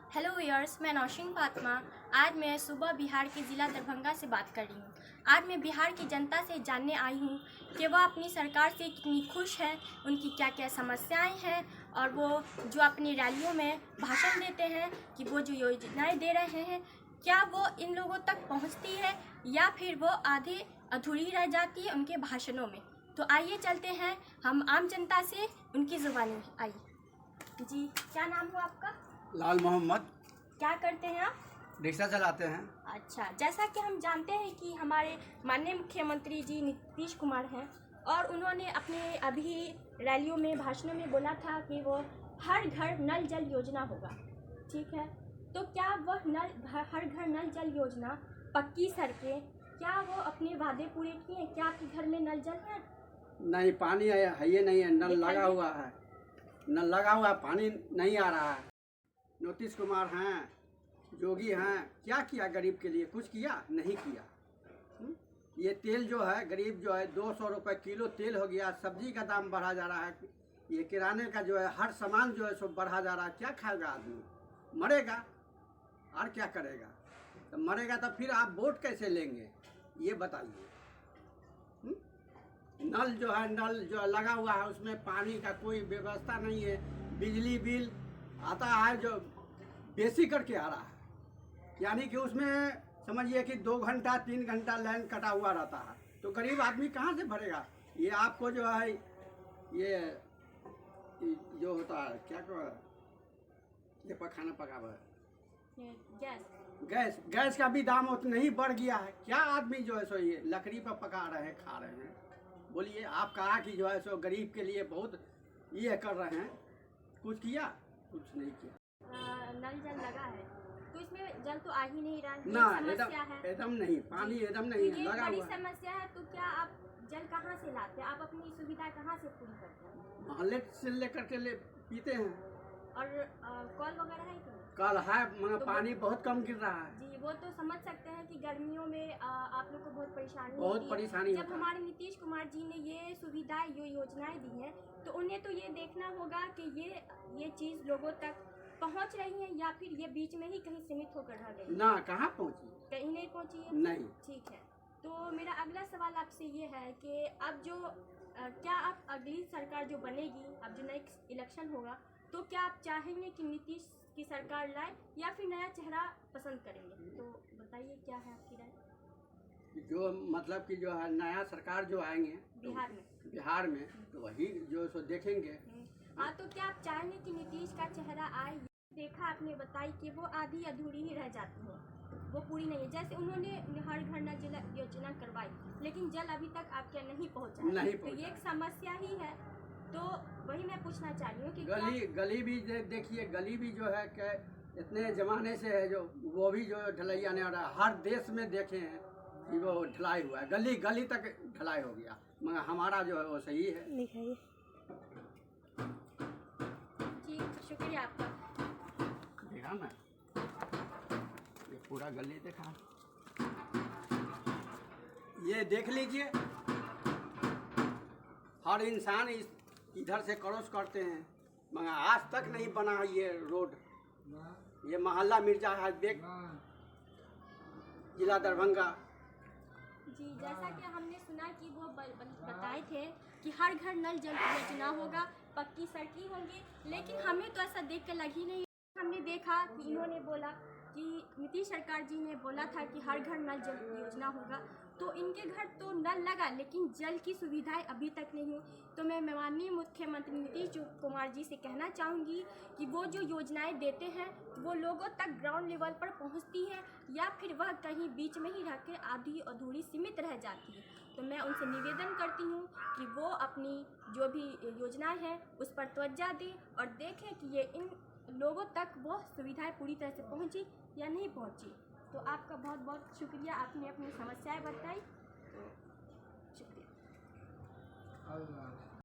Hello viewers, मैं नौशीन फातिमा। आज मैं सुबह बिहार के ज़िला दरभंगा से बात कर रही हूँ। आज मैं बिहार की जनता से जानने आई हूँ कि वह अपनी सरकार से कितनी खुश है, उनकी क्या क्या समस्याएं हैं और वो जो अपनी रैलियों में भाषण देते हैं कि वो जो योजनाएं दे रहे हैं क्या वो इन लोगों तक पहुँचती है या फिर वो आधी अधूरी रह जाती है उनके भाषणों में। तो आइए चलते हैं हम आम जनता से उनकी ज़ुबानी। आइए जी, क्या नाम हो आपका? लाल मोहम्मद। क्या करते हैं आप? रिक्शा चलाते हैं। अच्छा, जैसा कि हम जानते हैं कि हमारे माननीय मुख्यमंत्री जी नीतीश कुमार हैं और उन्होंने अपने अभी रैलियों में भाषणों में बोला था कि वो हर घर नल जल योजना होगा। ठीक है, तो क्या वह हर घर नल जल योजना, पक्की सड़कें, क्या वो अपने वादे पूरे किए? क्या आपके घर में नल जल है? नहीं, पानी है ये नहीं है, नल लगा हुआ है, नल लगा हुआ है, पानी नहीं आ रहा है। नीतीश कुमार हैं, योगी हैं, क्या किया गरीब के लिए? कुछ किया? नहीं किया। ये तेल जो है, गरीब जो है 200 रुपये किलो तेल हो गया, सब्जी का दाम बढ़ा जा रहा है, ये किराने का जो है हर सामान जो है सब बढ़ा जा रहा है। क्या खाएगा आदमी? मरेगा और क्या करेगा? तो मरेगा तो फिर आप वोट कैसे लेंगे ये बताइए। नल जो है, नल जो लगा हुआ है उसमें पानी का कोई व्यवस्था नहीं है, बिजली बिल आता है जो बेसी करके आ रहा है, यानी कि उसमें समझिए कि 2 घंटा 3 घंटा लाइन कटा हुआ रहता है, तो गरीब आदमी कहाँ से भरेगा? ये आपको जो है ये जो होता है क्या ये खाना पकावा गैस का भी दाम उतना ही बढ़ गया है। क्या आदमी जो है सो ये लकड़ी पर पका रहे हैं, खा रहे हैं? बोलिए, आप कहा कि जो है सो गरीब के लिए बहुत ये कर रहे हैं, कुछ किया? कुछ नहीं किया। नल जल लगा है तो इसमें जल तो आ ही नहीं रहा है, ना, समस्या है। एकदम नहीं, पानी एकदम नहीं है, लगा बड़ी हुआ है। समस्या है। तो क्या आप जल कहाँ से लाते हैं? आप अपनी सुविधा कहाँ से पूरी करते हैं? मोहल्ले से लेकर के पीते हैं। और कॉल वगैरह है कि? कल है मगर तो पानी बहुत कम गिर रहा है। जी, वो तो समझ सकते हैं कि गर्मियों में आप लोग को बहुत परेशानी होती है। जब हमारे नीतीश कुमार जी ने ये सुविधाएं, ये योजनाएं दी हैं, तो उन्हें तो ये देखना होगा कि ये चीज़ लोगों तक पहुंच रही है या फिर ये बीच में ही कहीं सीमित होकर रह गई? ना, कहाँ पहुंची? कहीं नहीं पहुंची है? नहीं। ठीक है, तो मेरा अगला सवाल आपसे ये है कि अब जो क्या आप अगली सरकार जो बनेगी, अब जो नेक्स्ट इलेक्शन होगा, तो क्या आप चाहेंगे कि नीतीश की सरकार लाए या फिर नया चेहरा पसंद करेंगे? तो बताइए क्या है आपकी राय? जो मतलब कि जो है नया सरकार जो आएंगे बिहार में तो वही जो सो देखेंगे। हाँ, तो क्या आप चाहेंगे कि नीतीश का चेहरा आए? देखा आपने बताई कि वो आधी अधूरी ही रह जाती है, वो पूरी नहीं है। जैसे उन्होंने हर घर नल जल योजना करवाई, लेकिन जल अभी तक आपके नहीं पहुँचा। तो ये एक समस्या ही है। तो वही मैं पूछना चाह रही हूँ कि गली भी देखिए, गली भी जो है कि इतने ज़माने से है जो वो भी जो ढलैया नहीं हो रहा है। हर देश में देखे हैं कि वो ढलाई हुआ है, गली गली तक ढलाई हो गया, मगर हमारा जो है वो सही है। जी, शुक्रिया आपका। देखा ना, ये पूरा गली देखा, ये देख लीजिए, हर इंसान इधर से क्रॉस करते हैं, मगर आज तक नहीं बना ये रोड। ये मोहल्ला मिर्जा है, देख, जिला दरभंगा। जी, जैसा कि हमने सुना कि वो बताए थे कि हर घर नल जल योजना होगा, पक्की सड़कें होंगी, लेकिन हमें तो ऐसा देख कर लग ही नहीं। हमने देखा कि इन्होंने बोला कि नीतीश सरकार जी ने बोला था कि हर घर नल जल योजना होगा, तो इनके घर तो नल लगा लेकिन जल की सुविधाएं अभी तक नहीं हुई। तो मैं माननीय मुख्यमंत्री नीतीश कुमार जी से कहना चाहूँगी कि वो जो योजनाएं देते हैं वो लोगों तक ग्राउंड लेवल पर पहुँचती हैं या फिर वह कहीं बीच में ही रह के आधी अधूरी सीमित रह जाती है। तो मैं उनसे निवेदन करती हूँ कि वो अपनी जो भी योजनाएँ हैं उस पर तवज्जो दें और देखें कि ये इन लोगों तक वो सुविधाएं पूरी तरह से पहुंची या नहीं पहुंची। तो आपका बहुत बहुत शुक्रिया, आपने अपनी समस्याएं बताई, तो शुक्रिया।